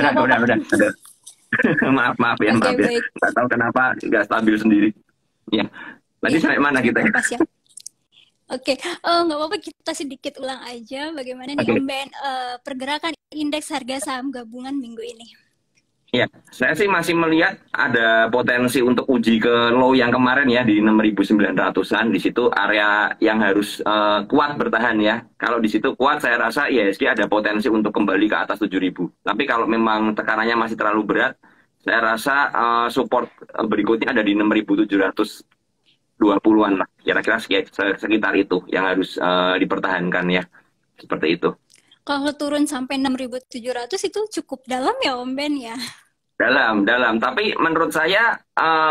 Nggak apa-apa. Udah. Maaf, Oke, maaf ya. baik. Nggak tahu kenapa nggak stabil sendiri. Ya, tadi Ya, sampai mana nggak kita ya? apa-apa sih. Oke, nggak apa-apa kita sedikit ulang aja bagaimana nih Oke. Om Ben pergerakan indeks harga saham gabungan minggu ini. Ya, saya sih masih melihat ada potensi untuk uji ke low yang kemarin ya di 6.900-an. Di situ area yang harus kuat bertahan ya. Kalau di situ kuat, saya rasa IHSG ada potensi untuk kembali ke atas 7.000. Tapi kalau memang tekanannya masih terlalu berat, saya rasa support berikutnya ada di 6.720-an lah. Kira-kira sekitar itu yang harus dipertahankan ya. Seperti itu. Kalau turun sampai 6.700 itu cukup dalam ya Om Ben ya. Dalam. Tapi menurut saya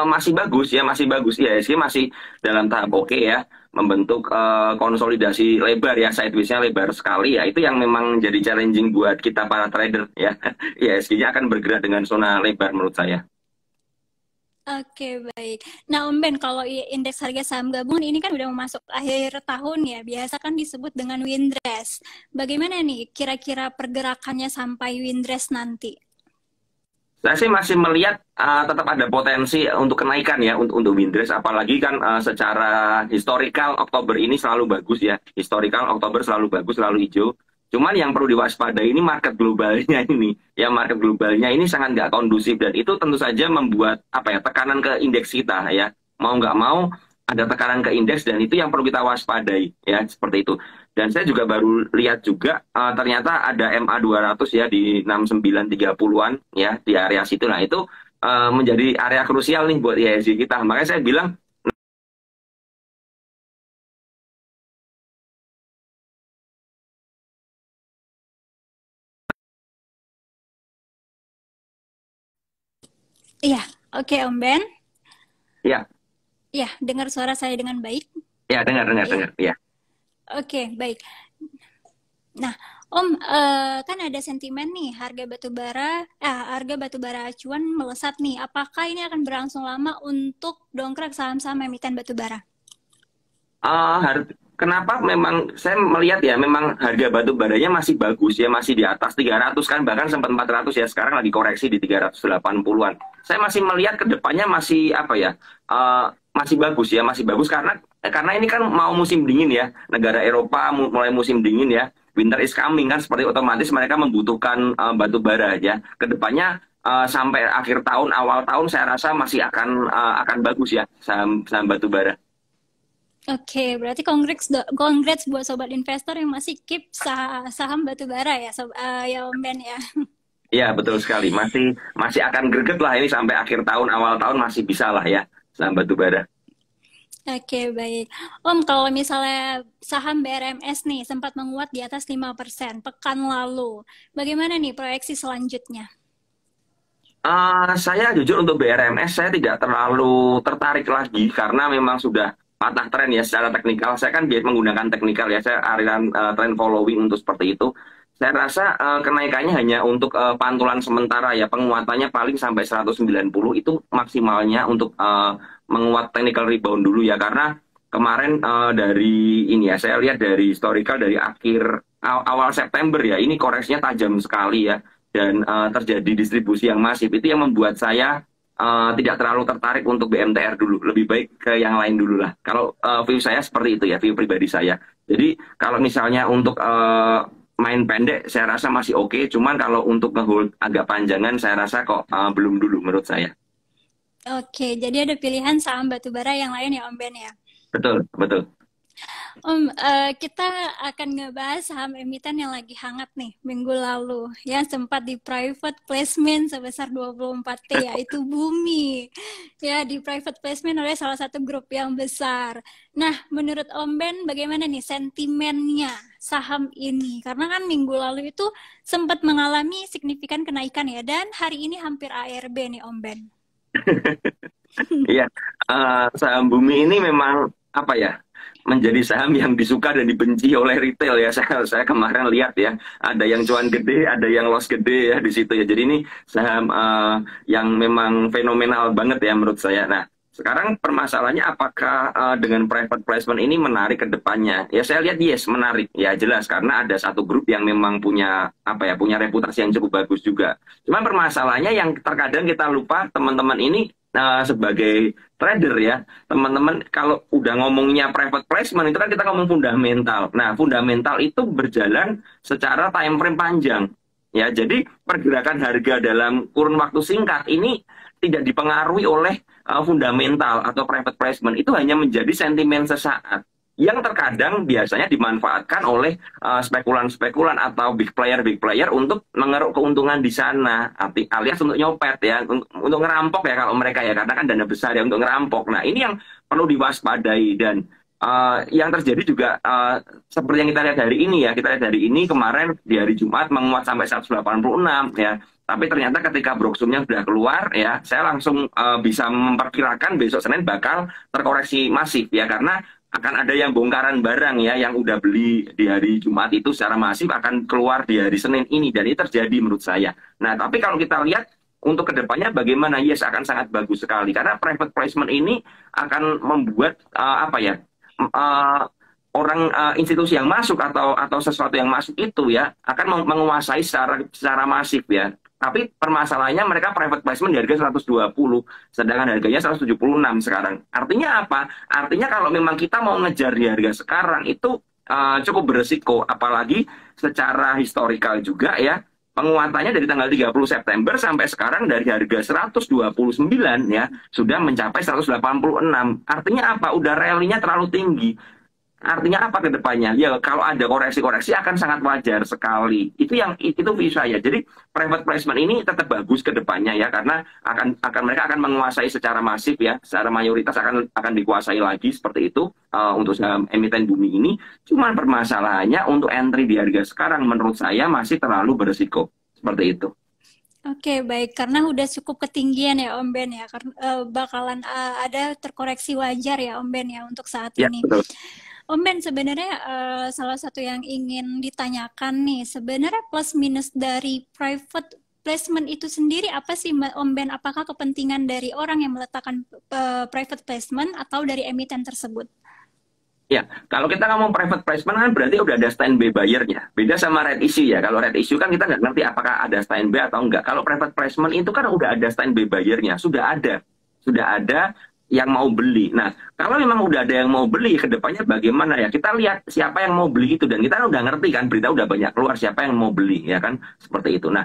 masih bagus ya, masih bagus. IHSG masih dalam tahap oke ya, membentuk konsolidasi lebar ya, sideways-nya lebar sekali ya. Itu yang memang jadi challenging buat kita para trader ya. IHSG-nya akan bergerak dengan zona lebar menurut saya. Oke, baik. Nah, Om Ben, kalau indeks harga saham gabungan ini kan udah mau masuk akhir tahun ya, biasa kan disebut dengan Windrest. Bagaimana nih kira-kira pergerakannya sampai Windrest nanti? Saya sih masih melihat tetap ada potensi untuk kenaikan ya untuk Windrest, apalagi kan secara historical Oktober ini selalu bagus ya. Historical Oktober selalu bagus, selalu hijau. Cuman yang perlu diwaspadai ini market globalnya ini. Ya market globalnya ini sangat nggak kondusif dan itu tentu saja membuat apa ya tekanan ke indeks kita ya. Mau nggak mau ada tekanan ke indeks dan itu yang perlu kita waspadai ya seperti itu. Dan saya juga baru lihat juga ternyata ada MA 200 ya di 6930-an ya di area situ. Nah itu menjadi area krusial nih buat IHSG kita. Makanya saya bilang Iya, oke Om Ben. ya, Iya, dengar suara saya dengan baik. ya Iya, dengar ya. oke, baik. Nah, Om, kan ada sentimen nih harga batu bara acuan melesat nih. Apakah ini akan berlangsung lama untuk dongkrak saham-saham emiten batu bara? Kenapa memang saya melihat ya memang harga batu baranya masih bagus ya masih di atas 300 kan bahkan sempat 400 ya sekarang lagi koreksi di 380-an. Saya masih melihat ke depannya masih apa ya masih bagus ya masih bagus karena ini kan mau musim dingin ya negara Eropa mulai musim dingin ya winter is coming kan seperti otomatis mereka membutuhkan batu bara ya ke depannya sampai akhir tahun awal tahun saya rasa masih akan bagus ya saham saham batu bara. Oke, berarti congrats buat sobat investor yang masih keep saham batubara ya, ya Om Ben ya. Iya, betul sekali. Masih masih akan greget lah ini sampai akhir tahun, awal tahun masih bisa lah ya saham batubara. Oke, baik. Om, kalau misalnya saham BRMS nih sempat menguat di atas 5% pekan lalu. Bagaimana nih proyeksi selanjutnya? Saya jujur untuk BRMS saya tidak terlalu tertarik lagi karena memang sudah patah tren ya secara teknikal. Saya kan biasa menggunakan teknikal ya, saya aliran trend following untuk seperti itu. Saya rasa kenaikannya hanya untuk pantulan sementara ya, penguatannya paling sampai 190 itu maksimalnya untuk menguat technical rebound dulu ya karena kemarin dari ini ya, saya lihat dari historical dari awal September ya, ini koreksinya tajam sekali ya dan terjadi distribusi yang masif itu yang membuat saya tidak terlalu tertarik untuk BMTR dulu, lebih baik ke yang lain dulu lah. Kalau view saya seperti itu ya, view pribadi saya. Jadi kalau misalnya untuk main pendek, saya rasa masih oke. Cuman kalau untuk ngehold agak panjangan, saya rasa kok belum dulu menurut saya. Oke, jadi ada pilihan saham batubara yang lain ya Om Ben ya. Betul, betul. Om, kita akan ngebahas saham emiten yang lagi hangat nih minggu lalu ya sempat di private placement sebesar 24T yaitu Bumi ya di private placement oleh salah satu grup yang besar. Nah, menurut Om Ben bagaimana nih sentimennya saham ini? Karena kan minggu lalu itu sempat mengalami signifikan kenaikan ya dan hari ini hampir ARB nih Om Ben. Iya, saham Bumi ini memang apa ya? Menjadi saham yang disuka dan dibenci oleh retail ya. Saya kemarin lihat ya, ada yang cuan gede, ada yang loss gede ya di situ ya. Jadi ini saham yang memang fenomenal banget ya menurut saya. Nah, Sekarang permasalahannya apakah dengan private placement ini menarik ke depannya? Ya saya lihat yes menarik, ya jelas karena ada satu grup yang memang punya apa ya punya reputasi yang cukup bagus juga. Cuman permasalahannya yang terkadang kita lupa teman-teman ini sebagai trader ya, teman-teman kalau udah ngomongnya private placement itu kan kita ngomong fundamental. Nah fundamental itu berjalan secara time frame panjang. Ya, jadi pergerakan harga dalam kurun waktu singkat ini tidak dipengaruhi oleh fundamental atau private placement, itu hanya menjadi sentimen sesaat yang terkadang biasanya dimanfaatkan oleh spekulan-spekulan atau big player untuk mengeruk keuntungan di sana, alias untuk nyopet ya, untuk ngerampok ya kalau mereka ya, karena kan dana besar ya untuk ngerampok. Nah ini yang perlu diwaspadai dan yang terjadi juga seperti yang kita lihat hari ini ya, kita lihat hari ini kemarin di hari Jumat menguat sampai 186 ya. Tapi ternyata ketika broksumnya sudah keluar ya, saya langsung bisa memperkirakan besok Senin bakal terkoreksi masif ya, karena akan ada yang bongkaran barang ya yang udah beli di hari Jumat itu secara masif akan keluar di hari Senin ini, dan ini terjadi menurut saya. Nah, tapi kalau kita lihat untuk kedepannya bagaimana, yes akan sangat bagus sekali karena private placement ini akan membuat apa ya orang institusi yang masuk atau sesuatu yang masuk itu ya akan menguasai secara masif ya. Tapi permasalahannya mereka private placement di harga 120, sedangkan harganya 176 sekarang. Artinya apa? Artinya kalau memang kita mau ngejar di harga sekarang itu cukup beresiko, apalagi secara historikal juga ya. Penguatannya dari tanggal 30 September sampai sekarang dari harga 129 ya sudah mencapai 186. Artinya apa? Udah rally-nya terlalu tinggi. Artinya apa ke depannya? Ya kalau ada koreksi-koreksi akan sangat wajar sekali. Itu view saya. Jadi private placement ini tetap bagus ke depannya ya, karena mereka akan menguasai secara masif ya, secara mayoritas akan dikuasai lagi seperti itu untuk saham emiten bumi ini. Cuman permasalahannya untuk entry di harga sekarang menurut saya masih terlalu berisiko. Seperti itu. Oke, baik. Karena udah cukup ketinggian ya Om Ben ya, karena bakalan ada terkoreksi wajar ya Om Ben ya untuk saat Ya, ini. betul. Om Ben, sebenarnya salah satu yang ingin ditanyakan nih, sebenarnya plus minus dari private placement itu sendiri apa sih Om Ben? Apakah kepentingan dari orang yang meletakkan private placement atau dari emiten tersebut? Ya, kalau kita ngomong private placement kan berarti udah ada standby buyer-nya. Beda sama red issue ya. Kalau red issue kan kita nggak ngerti apakah ada standby atau enggak. Kalau private placement itu kan udah ada standby buyer-nya. Sudah ada. Sudah ada yang mau beli. Nah, kalau memang udah ada yang mau beli, ke depannya bagaimana ya? Kita lihat siapa yang mau beli itu. Dan kita udah ngerti kan, berita udah banyak keluar siapa yang mau beli, ya kan? Seperti itu. Nah,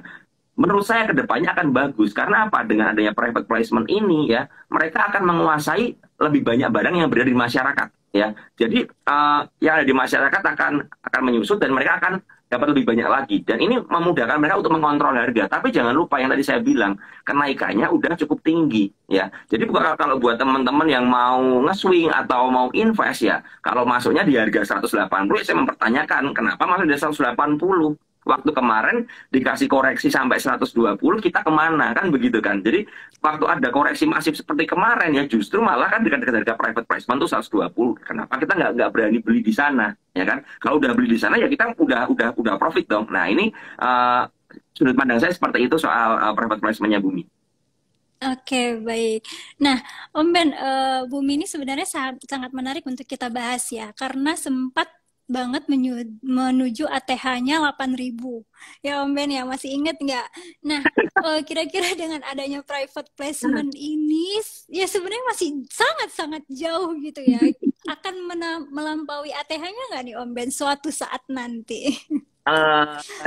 menurut saya ke depannya akan bagus. Karena apa? Dengan adanya private placement ini ya, mereka akan menguasai lebih banyak barang yang berada di masyarakat. Ya, jadi yang ada di masyarakat akan menyusut dan mereka akan dapat lebih banyak lagi. Dan ini memudahkan mereka untuk mengontrol harga. Tapi jangan lupa yang tadi saya bilang, kenaikannya udah cukup tinggi. Ya, jadi kalau buat teman-teman yang mau nge-swing atau mau invest ya, kalau masuknya di harga 180, saya mempertanyakan kenapa masuk di 180. Waktu kemarin dikasih koreksi sampai 120, kita kemana? Kan begitu kan. Jadi waktu ada koreksi masif seperti kemarin ya justru malah kan dekat-dekat harga private placement tuh 120. Kenapa kita nggak berani beli di sana? Ya kan? Kalau udah beli di sana ya kita udah profit dong. Nah ini sudut pandang saya seperti itu soal private placement-nya Bumi. Oke, baik. Nah, Om Ben, Bumi ini sebenarnya sangat menarik untuk kita bahas ya, karena sempat banget menuju ATH-nya 8.000. Ya Om Ben ya, masih inget nggak? Nah, kira-kira dengan adanya private placement ini, ya sebenarnya masih sangat-sangat jauh gitu ya. Akan melampaui ATH-nya nggak nih Om Ben suatu saat nanti?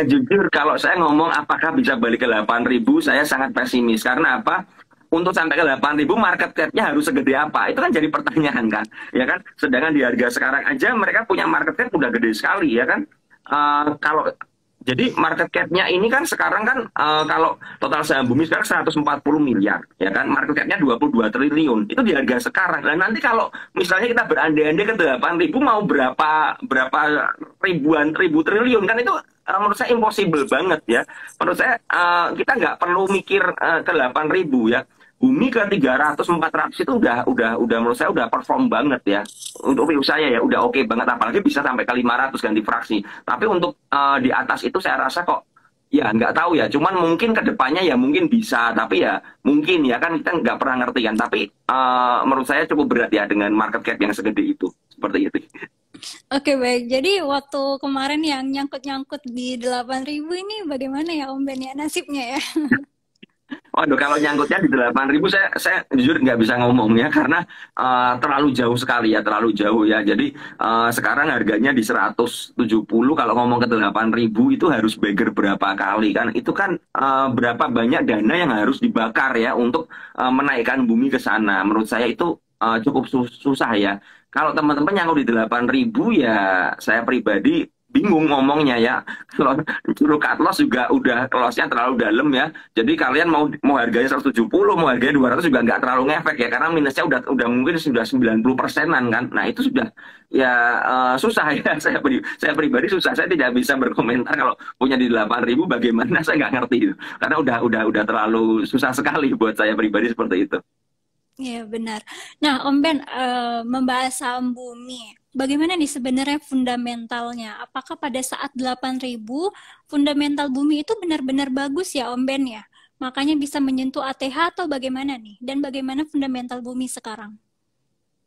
Jujur kalau saya ngomong apakah bisa balik ke 8.000, saya sangat pesimis. Karena apa? Untuk sampai ke 8.000 market cap-nya harus segede apa? Itu kan jadi pertanyaan kan, ya kan? Sedangkan di harga sekarang aja mereka punya market cap udah gede sekali, ya kan? Kalau jadi market cap-nya ini kan sekarang kan kalau total saham Bumi sekarang 140 miliar, ya kan? Market cap-nya 22 triliun. Itu di harga sekarang. Dan nanti kalau misalnya kita berandai-andai ke 8.000 mau berapa ribu triliun kan itu menurut saya impossible banget ya. Menurut saya kita nggak perlu mikir ke 8.000 ya. Bumi ke 300 400 itu udah menurut saya udah perform banget ya. Untuk view saya ya udah oke banget, apalagi bisa sampai ke 500 ganti fraksi. Tapi untuk di atas itu saya rasa kok Ya, nggak tahu ya. Cuman mungkin ke depannya ya mungkin bisa, tapi ya mungkin ya kan kita nggak pernah ngerti kan. Tapi menurut saya cukup berat ya dengan market cap yang segede itu. Seperti itu. Oke, baik. Jadi waktu kemarin yang nyangkut-nyangkut di 8.000 ini bagaimana ya Om Ben ya nasibnya ya? Waduh, kalau nyangkutnya di 8.000 saya jujur nggak bisa ngomong ya karena terlalu jauh sekali ya, terlalu jauh ya. Jadi sekarang harganya di 170, kalau ngomong ke 8.000 itu harus beggar berapa kali kan? Itu kan berapa banyak dana yang harus dibakar ya untuk menaikkan bumi ke sana. Menurut saya itu cukup susah ya. Kalau teman-teman nyangkut di 8.000 ya saya pribadi bingung ngomongnya ya. Kalau suruh cut loss juga udah lossnya terlalu dalam ya. Jadi kalian mau mau harganya 170, mau harganya 200 juga nggak terlalu ngefek ya karena minusnya udah mungkin sudah 90%-an kan. Nah, itu sudah ya susah ya. Saya pribadi susah. Saya tidak bisa berkomentar kalau punya di 8.000 bagaimana saya nggak ngerti itu. Karena udah terlalu susah sekali buat saya pribadi seperti itu. Iya, benar. Nah, Om Ben, membahas saham bumi. Bagaimana nih sebenarnya fundamentalnya? Apakah pada saat 8.000 fundamental bumi itu benar-benar bagus ya Om Ben ya? Makanya bisa menyentuh ATH atau bagaimana nih? Dan bagaimana fundamental bumi sekarang?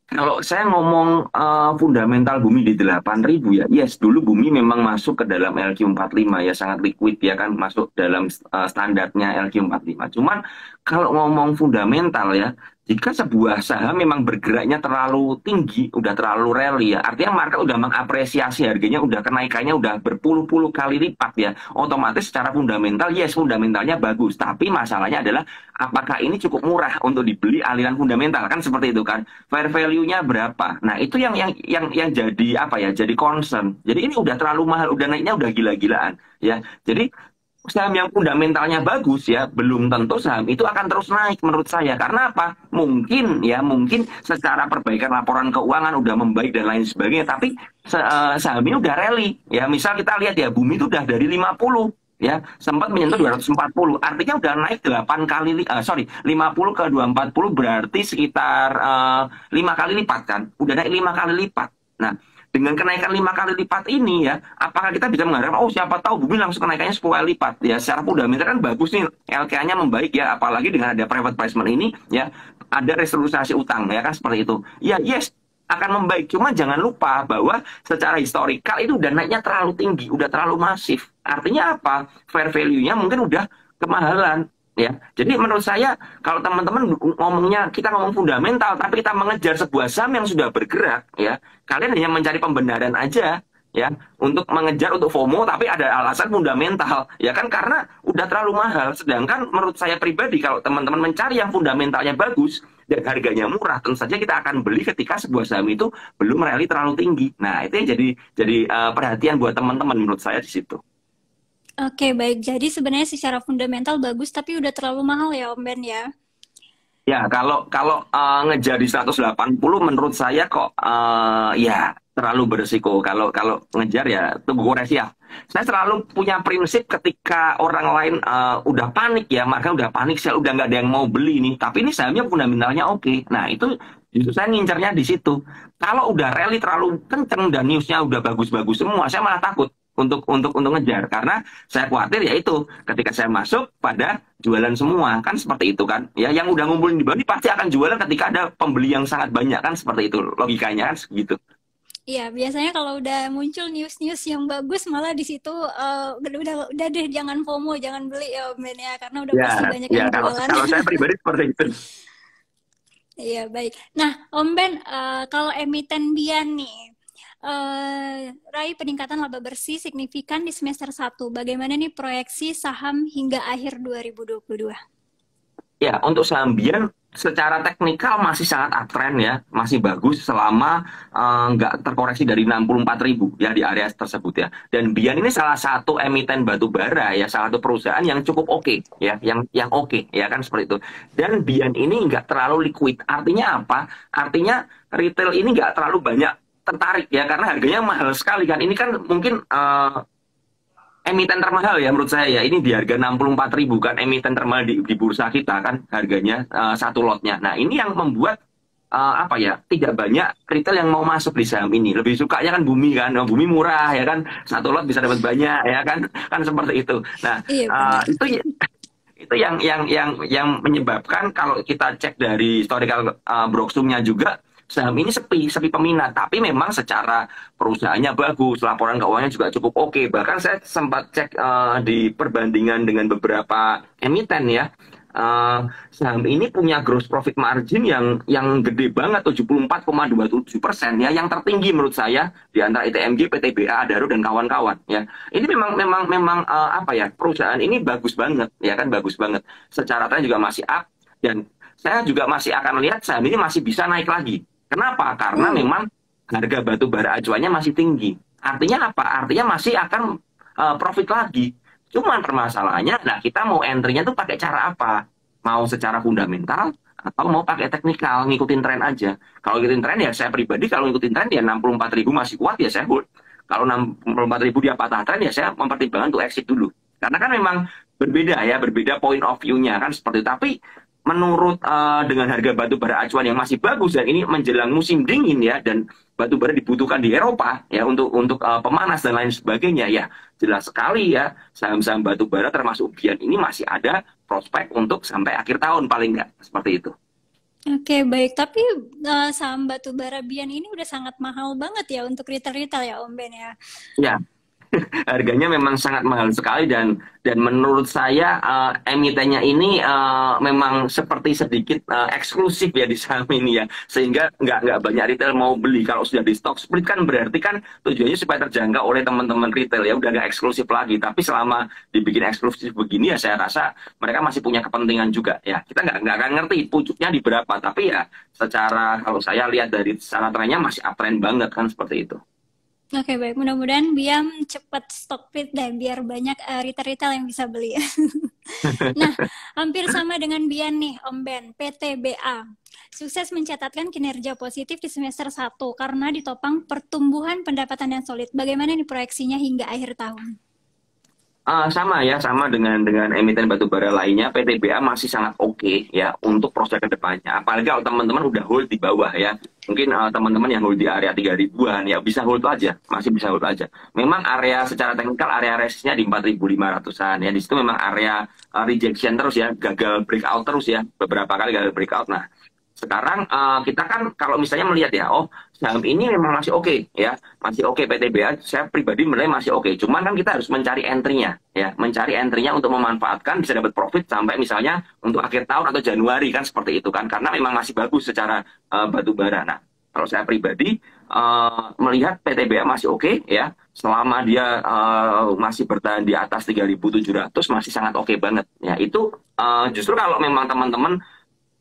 Kalau saya ngomong fundamental bumi di 8.000 ya, yes dulu bumi memang masuk ke dalam LQ45 ya, sangat liquid ya kan, masuk dalam standarnya LQ45. Cuman kalau ngomong fundamental ya, jika sebuah saham memang bergeraknya terlalu tinggi, udah terlalu rally ya, artinya market udah mengapresiasi harganya, udah kenaikannya udah berpuluh-puluh kali lipat ya, otomatis secara fundamental, yes fundamentalnya bagus, tapi masalahnya adalah apakah ini cukup murah untuk dibeli aliran fundamental kan seperti itu kan, fair value-nya berapa? Nah itu yang jadi apa ya, jadi concern. Jadi ini udah terlalu mahal, udah naiknya udah gila-gilaan ya. Jadi saham yang fundamentalnya bagus ya, belum tentu saham itu akan terus naik menurut saya. Karena apa? Mungkin ya, mungkin secara perbaikan laporan keuangan udah membaik dan lain sebagainya, tapi saham ini udah rally. Ya, misal kita lihat ya, bumi itu udah dari 50 ya, sempat menyentuh Iya. 240. Artinya udah naik 8 kali, sorry, 50 ke 240 berarti sekitar 5 kali lipat kan? Udah naik 5 kali lipat. Nah, dengan kenaikan 5 kali lipat ini ya, apakah kita bisa mengharapkan, oh siapa tahu bumi langsung kenaikannya 10 kali lipat. Ya secara fundamental kan bagus nih, LKA-nya membaik ya, apalagi dengan ada private placement ini ya, ada restrukturisasi utang ya kan seperti itu. Ya yes, akan membaik. Cuma jangan lupa bahwa secara historikal itu udah naiknya terlalu tinggi, udah terlalu masif. Artinya apa? Fair value-nya mungkin udah kemahalan. Ya, jadi menurut saya kalau teman-teman ngomongnya kita ngomong fundamental, tapi kita mengejar sebuah saham yang sudah bergerak, ya kalian hanya mencari pembenaran aja, ya untuk mengejar untuk FOMO, tapi ada alasan fundamental, ya kan karena udah terlalu mahal. Sedangkan menurut saya pribadi kalau teman-teman mencari yang fundamentalnya bagus dan harganya murah, tentu saja kita akan beli ketika sebuah saham itu belum rally terlalu tinggi. Nah itu yang jadi perhatian buat teman-teman menurut saya di situ. Oke, baik. Jadi sebenarnya secara fundamental bagus, tapi udah terlalu mahal ya Om Ben ya? Ya, kalau kalau ngejar di 180 menurut saya kok ya terlalu berisiko. Kalau kalau ngejar ya tunggu koreksi ya. Saya selalu punya prinsip ketika orang lain udah panik ya, maka udah panik, saya udah nggak ada yang mau beli nih. Tapi ini sahamnya fundamentalnya oke. Nah, itu justru saya ngincernya di situ. Kalau udah rally terlalu kenceng dan newsnya udah bagus-bagus semua, saya malah takut untuk ngejar karena saya khawatir ya itu ketika saya masuk pada jualan semua kan seperti itu kan ya, yang udah ngumpulin di bawah ini pasti akan jualan ketika ada pembeli yang sangat banyak kan seperti itu logikanya kan segitu. Iya, biasanya kalau udah muncul news-news yang bagus malah di situ udah deh jangan FOMO, jangan beli ya Om Ben ya karena udah Ya, pasti banyak ya yang kalau jualan. kalau saya pribadi seperti itu. Iya, baik. Nah, Om Ben, kalau emiten Bian nih, raih peningkatan laba bersih signifikan di semester 1. Bagaimana nih proyeksi saham hingga akhir 2022? Ya, untuk saham Bian secara teknikal masih sangat uptrend ya, masih bagus selama nggak terkoreksi dari 64.000 ya di area tersebut ya. Dan Bian ini salah satu emiten batu bara ya, salah satu perusahaan yang cukup oke ya, yang oke ya kan seperti itu. Dan Bian ini nggak terlalu liquid. Artinya apa? Artinya retail ini nggak terlalu banyak tertarik ya karena harganya mahal sekali kan. Ini kan mungkin emiten termahal ya menurut saya ya, ini di harga 64.000 kan, emiten termahal di bursa kita kan harganya satu lotnya. Nah ini yang membuat apa ya, tidak banyak retail yang mau masuk di saham ini. Lebih sukanya kan Bumi kan, oh, Bumi murah ya kan, satu lot bisa dapat banyak ya kan, kan seperti itu. Nah, Iya benar. itu yang menyebabkan kalau kita cek dari historical browsingnya juga saham ini sepi sepi peminat, tapi memang secara perusahaannya bagus, laporan keuangannya juga cukup oke. Bahkan saya sempat cek di perbandingan dengan beberapa emiten ya, eh, saham ini punya gross profit margin yang gede banget, 74,27% ya, yang tertinggi menurut saya di antara ITMG, PTBA, Adaro dan kawan-kawan ya. Ini memang apa ya, perusahaan ini bagus banget ya kan, bagus banget. Secara tren juga masih up, dan saya juga masih akan lihat saham ini masih bisa naik lagi. Kenapa? Karena Oh, memang harga batu bara acuannya masih tinggi. Artinya apa? Artinya masih akan profit lagi. Cuman permasalahannya, nah kita mau entry-nya tuh pakai cara apa? Mau secara fundamental atau mau pakai teknikal, ngikutin tren aja. Kalau ngikutin tren ya saya pribadi kalau ngikutin tren ya 64.000 masih kuat ya saya hold. Kalau 64.000 dia patah tren ya saya mempertimbangkan untuk exit dulu. Karena kan memang berbeda ya, berbeda point of view-nya kan seperti itu. Tapi menurut dengan harga batu bara acuan yang masih bagus dan ini menjelang musim dingin ya, dan batu bara dibutuhkan di Eropa ya untuk pemanas dan lain sebagainya ya, jelas sekali ya saham-saham batu bara termasuk Bian ini masih ada prospek untuk sampai akhir tahun paling nggak, seperti itu. oke baik. Tapi saham batu bara Bian ini udah sangat mahal banget ya untuk retail-retail ya Om Ben ya. Ya, harganya memang sangat mahal sekali, dan menurut saya emitennya ini memang seperti sedikit eksklusif ya di saham ini ya, sehingga nggak banyak retail mau beli. Kalau sudah di stock split kan berarti kan tujuannya supaya terjangkau oleh teman-teman retail ya, udah nggak eksklusif lagi. Tapi selama dibikin eksklusif begini ya saya rasa mereka masih punya kepentingan juga ya. Kita nggak akan ngerti pucuknya di berapa, tapi ya secara kalau saya lihat dari secara trennya masih uptrend banget kan, seperti itu. Oke baik, mudah-mudahan Biam cepat stock fit deh biar banyak retail-retail yang bisa beli. Nah, hampir sama dengan Bian nih Om Ben, PTBA. Sukses mencatatkan kinerja positif di semester 1 karena ditopang pertumbuhan pendapatan yang solid. Bagaimana nih proyeksinya hingga akhir tahun? Sama ya, sama dengan emiten batubara lainnya, PTBA masih sangat oke ya untuk prospek kedepannya. Apalagi kalau teman-teman udah hold di bawah ya, mungkin teman-teman yang hold di area 3.000-an ya bisa hold aja, masih bisa hold aja. Memang area secara teknikal area resistnya di 4.500-an ya, di situ memang area rejection terus ya, gagal breakout terus ya, beberapa kali gagal breakout. Nah, sekarang kita kan kalau misalnya melihat ya, oh saham ini memang masih oke ya, masih oke PTBA. Saya pribadi menilai masih oke. Cuman kan kita harus mencari entry-nya ya, mencari entry-nya untuk memanfaatkan bisa dapat profit sampai misalnya untuk akhir tahun atau Januari kan, seperti itu kan. Karena memang masih bagus secara batu bara. Nah, kalau saya pribadi melihat PTBA masih oke ya, selama dia masih bertahan di atas 3.700 masih sangat oke banget ya. Itu justru kalau memang teman-teman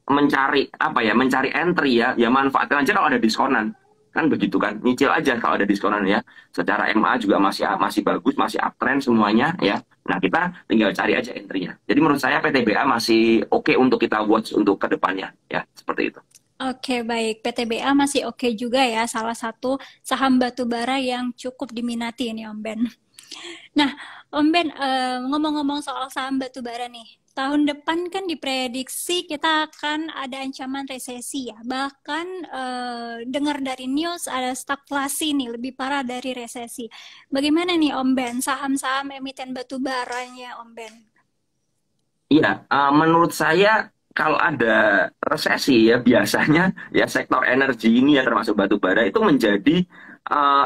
mencari apa ya, mencari entry ya, ya manfaatkan aja kalau ada diskonan kan, begitu kan, nyicil aja kalau ada diskonan ya. Secara MA juga masih masih bagus, masih uptrend semuanya ya. Nah kita tinggal cari aja entry-nya. Jadi menurut saya PTBA masih oke untuk kita watch untuk kedepannya ya, seperti itu. Oke, baik. PTBA masih oke juga ya, salah satu saham batubara yang cukup diminati ini Om Ben. Nah, Om Ben, ngomong-ngomong soal saham batubara nih, tahun depan kan diprediksi kita akan ada ancaman resesi ya. Bahkan dengar dari news ada stagflasi nih, lebih parah dari resesi. Bagaimana nih Om Ben, saham-saham emiten batubaranya Om Ben? Iya, menurut saya kalau ada resesi ya biasanya ya sektor energi ini ya termasuk batu bara itu menjadi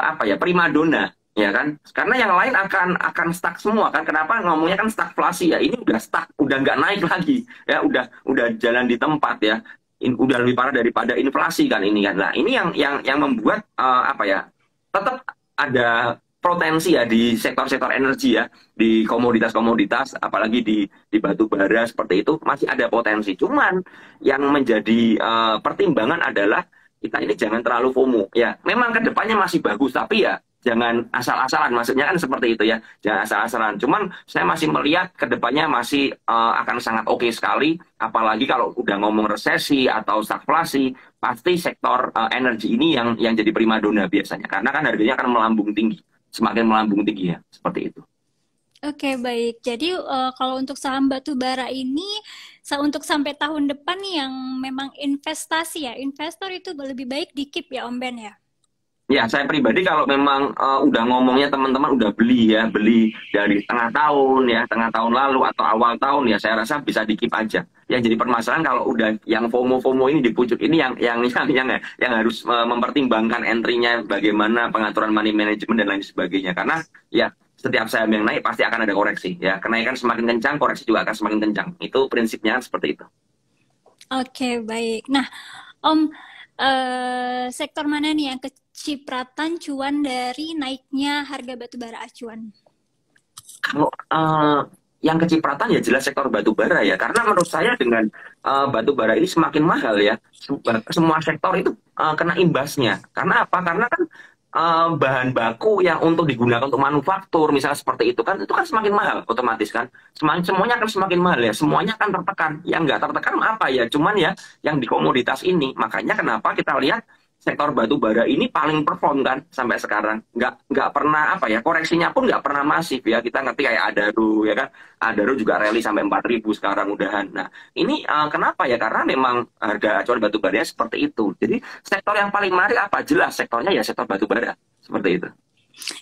apa ya, primadona ya kan, karena yang lain akan stuck semua kan. Kenapa ngomongnya kan stagflasi ya, ini udah stuck, udah nggak naik lagi ya, udah jalan di tempat ya. Udah lebih parah daripada inflasi kan ini kan. Nah ini yang membuat apa ya, tetap ada potensi ya di sektor-sektor energi ya, di komoditas-komoditas, apalagi di batu bara seperti itu masih ada potensi. Cuman yang menjadi pertimbangan adalah kita ini jangan terlalu FOMO ya. Memang kedepannya masih bagus, tapi ya jangan asal-asalan. Maksudnya kan seperti itu ya, jangan asal-asalan. Cuman saya masih melihat kedepannya masih akan sangat oke sekali. Apalagi kalau udah ngomong resesi atau stagflasi, pasti sektor energi ini yang jadi primadona biasanya. Karena kan harganya akan melambung tinggi, semakin melambung tinggi ya, seperti itu. Oke, baik. Jadi kalau untuk saham batu bara ini untuk sampai tahun depan nih yang memang investasi ya, investor itu lebih baik di keep ya Om Ben ya. Ya, saya pribadi kalau memang udah ngomongnya teman-teman udah beli ya, beli dari tengah tahun ya, tengah tahun lalu atau awal tahun ya, saya rasa bisa di-keep aja. Yang jadi permasalahan kalau udah yang FOMO-FOMO ini di pucuk ini yang harus mempertimbangkan entry-nya bagaimana pengaturan money management dan lain sebagainya. Karena ya setiap saham yang naik pasti akan ada koreksi ya. Kenaikan semakin kencang, koreksi juga akan semakin kencang. Itu prinsipnya seperti itu. Oke, baik. Nah, Om, sektor mana nih yang kecipratan cuan dari naiknya harga batu bara acuan? Kalau yang kecipratan ya jelas sektor batu bara ya, karena menurut saya dengan batu bara ini semakin mahal ya, semua sektor itu kena imbasnya. Karena apa? Karena kan bahan baku yang untuk digunakan untuk manufaktur, misalnya seperti itu kan semakin mahal, otomatis kan, semuanya akan semakin mahal ya, semuanya akan tertekan. Yang nggak tertekan apa ya? Cuman ya yang di komoditas ini, makanya kenapa kita lihat sektor batu bara ini paling perform kan sampai sekarang nggak pernah apa ya koreksinya pun nggak pernah masif ya kita ngerti kayak Adaro ya kan Adaro juga rally sampai 4.000 sekarang udahan. Nah ini kenapa ya karena memang harga acuan batu bara seperti itu. Jadi sektor yang paling menarik apa jelas sektornya ya sektor batu bara seperti itu.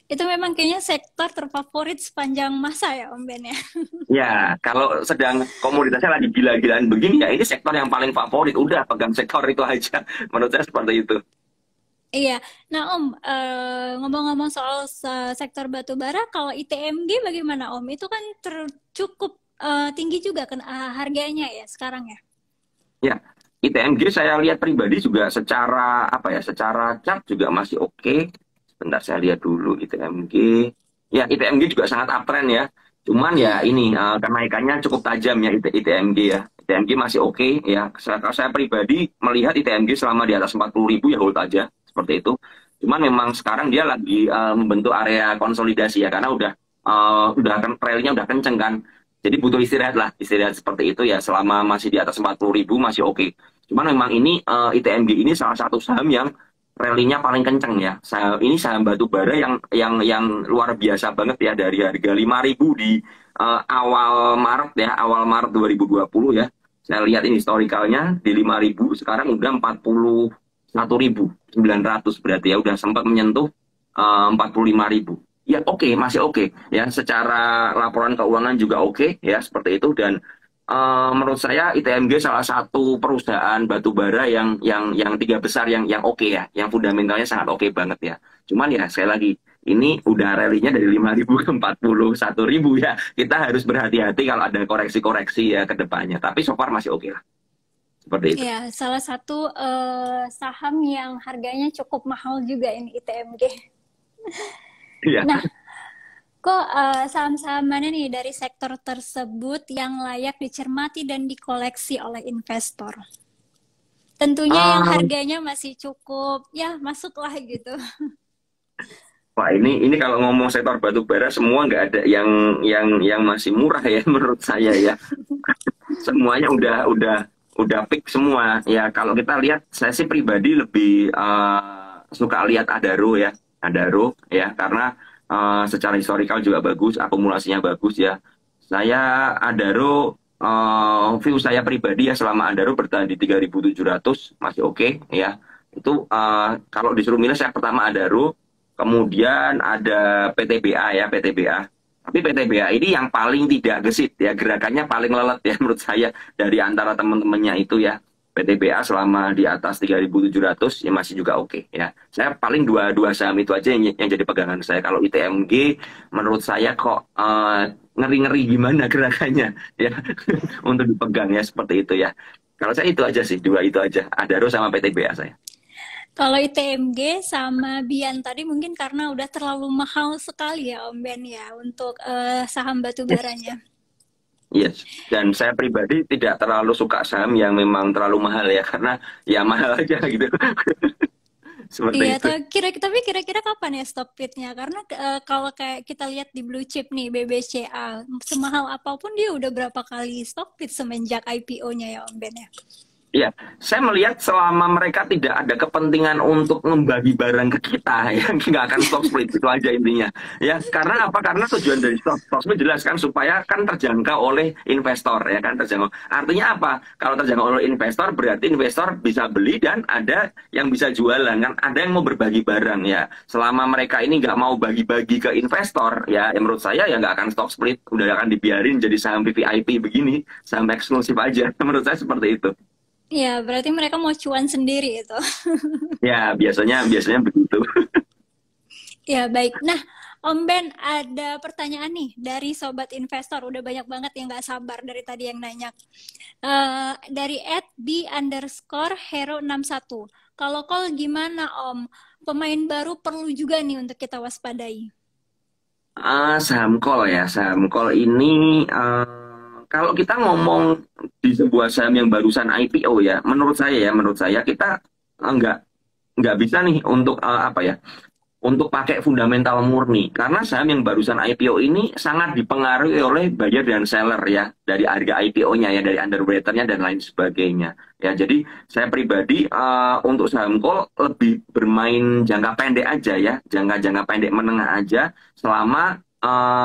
Itu memang kayaknya sektor terfavorit sepanjang masa ya Om Ben ya. Ya, kalau sedang komoditasnya lagi gila-gilaan begini ya ini sektor yang paling favorit. Udah pegang sektor itu aja. Menurut saya seperti itu. Iya. Nah, Om, ngomong-ngomong soal sektor batu bara, kalau ITMG bagaimana, Om? Itu kan cukup tinggi juga kan harganya ya sekarang ya. Ya, ITMG saya lihat pribadi juga secara apa ya, secara chart juga masih oke. Sebentar saya lihat dulu ITMG. Ya, ITMG juga sangat uptrend ya. Cuman ya Hmm. ini kenaikannya cukup tajam ya ITMG ya. ITMG masih oke ya. Saya pribadi melihat ITMG selama di atas 40.000 ya hold aja seperti itu. Cuman memang sekarang dia lagi membentuk area konsolidasi ya karena udah kan trailnya udah kenceng kan. Jadi butuh istirahat lah, istirahat seperti itu ya selama masih di atas 40.000 masih oke. Cuman memang ini ITMG ini salah satu saham yang rally-nya paling kenceng ya. Ini saham batu bara yang luar biasa banget ya dari harga 5.000 di awal Maret ya, awal Maret 2020 ya. Saya lihat ini historikalnya di 5.000 sekarang udah 41.900 berarti ya udah sempat menyentuh 45.000. Ya oke, masih oke ya. Secara laporan keuangan juga oke ya seperti itu dan menurut saya ITMG salah satu perusahaan batu bara yang tiga besar yang oke ya, yang fundamentalnya sangat oke banget ya. Cuman ya sekali lagi ini udah rally-nya dari 5.000 ke 41.000 ya. Kita harus berhati-hati kalau ada koreksi-koreksi ya ke depannya. Tapi so far masih oke lah. Seperti itu. Iya, salah satu saham yang harganya cukup mahal juga ini ITMG. Iya. Nah, kok saham-saham mana nih dari sektor tersebut yang layak dicermati dan dikoleksi oleh investor? Tentunya yang Um, harganya masih cukup, ya masuklah gitu. Wah ini kalau ngomong sektor batu bara semua nggak ada yang masih murah ya menurut saya ya. Semuanya udah pick semua ya. Kalau kita lihat saya sih pribadi lebih suka lihat Adaro ya, Adaro ya karena secara historikal juga bagus, akumulasinya bagus ya. Saya Adaro view saya pribadi ya selama Adaro bertahan di 3.700 masih oke ya. Itu kalau disuruh milih saya pertama Adaro, kemudian ada PTBA ya PTBA. Tapi PTBA ini yang paling tidak gesit ya, gerakannya paling lelet ya menurut saya dari antara teman-temannya itu ya. PTBA selama di atas 3.700 ya masih juga oke ya. Saya paling dua saham itu aja yang jadi pegangan saya. Kalau ITMG menurut saya kok ngeri-ngeri gimana gerakannya ya untuk dipegang ya seperti itu ya. Kalau saya itu aja sih, dua itu aja. Adaro sama PTBA saya. Kalau ITMG sama Bian tadi mungkin karena udah terlalu mahal sekali ya Om Ben ya untuk saham batu baranya. Yes, dan saya pribadi tidak terlalu suka saham yang memang terlalu mahal ya, karena ya mahal aja gitu. Seperti Iya, itu. tapi kira-kira kapan ya stop fitnya? Karena kalau kayak kita lihat di blue chip nih BBCA, semahal apapun dia udah berapa kali stop fit semenjak IPO-nya ya Om Ben ya. Iya, saya melihat selama mereka tidak ada kepentingan untuk membagi barang ke kita, ya nggak akan stock split itu aja intinya. Ya, karena apa? Karena tujuan dari stock split jelas kan supaya kan terjangkau oleh investor, ya kan terjangkau. Artinya apa? Kalau terjangkau oleh investor berarti investor bisa beli dan ada yang bisa jualan kan, ada yang mau berbagi barang ya. Selama mereka ini nggak mau bagi-bagi ke investor, ya, menurut saya ya nggak akan stock split, udah akan dibiarin jadi saham VVIP begini, saham eksklusif aja. Menurut saya seperti itu. Ya, berarti mereka mau cuan sendiri itu. Ya, biasanya biasanya begitu. Ya, baik. Nah, Om Ben, ada pertanyaan nih dari sobat investor. Udah banyak banget yang nggak sabar dari tadi yang nanya. Dari @b_hero61. Kalau call gimana, Om? Pemain baru perlu juga nih untuk kita waspadai. Saham call ya, saham call ini kalau kita ngomong di sebuah saham yang barusan IPO ya, menurut saya kita nggak bisa nih untuk apa ya, untuk pakai fundamental murni. Karena saham yang barusan IPO ini sangat dipengaruhi oleh buyer dan seller ya. Dari harga IPO-nya ya, dari underwater-nya dan lain sebagainya. Ya, jadi saya pribadi untuk saham call lebih bermain jangka pendek aja ya. Jangka-jangka pendek menengah aja. Selama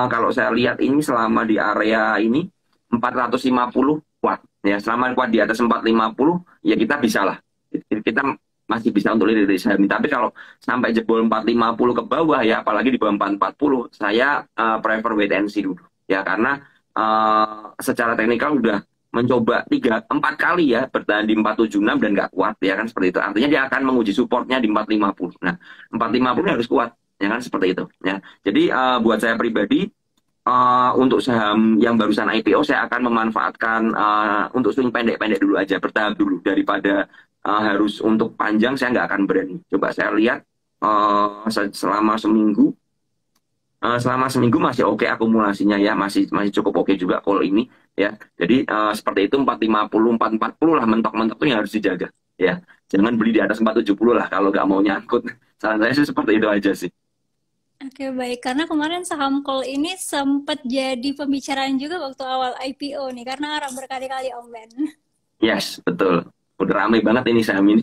kalau saya lihat ini selama di area ini 450 kuat. Ya, selama kuat di atas 450 ya kita bisa lah. Kita masih bisa untuk lirik dari saham ini. Tapi kalau sampai jebol 450 ke bawah ya, apalagi di bawah 440, saya prefer wait and see dulu. Ya, karena secara teknikal udah mencoba 3 4 kali ya bertahan di 476 dan nggak kuat ya kan seperti itu. Artinya dia akan menguji supportnya di 450. Nah, 450 harus kuat ya kan seperti itu ya. Jadi buat saya pribadi untuk saham yang barusan IPO saya akan memanfaatkan untuk swing pendek-pendek dulu aja, bertahap dulu daripada harus untuk panjang saya nggak akan berani. Coba saya lihat selama seminggu, selama seminggu masih oke akumulasinya ya, masih masih cukup oke juga call ini ya. Jadi seperti itu 450 440 lah mentok-mentok tuh yang harus dijaga ya. Jangan beli di atas 470 lah kalau nggak mau nyangkut. Saran saya sih seperti itu aja sih. Oke, baik. Karena kemarin saham call ini sempat jadi pembicaraan juga waktu awal IPO nih, karena arah berkali-kali Om Ben. Yes, betul. Udah rame banget ini saham ini.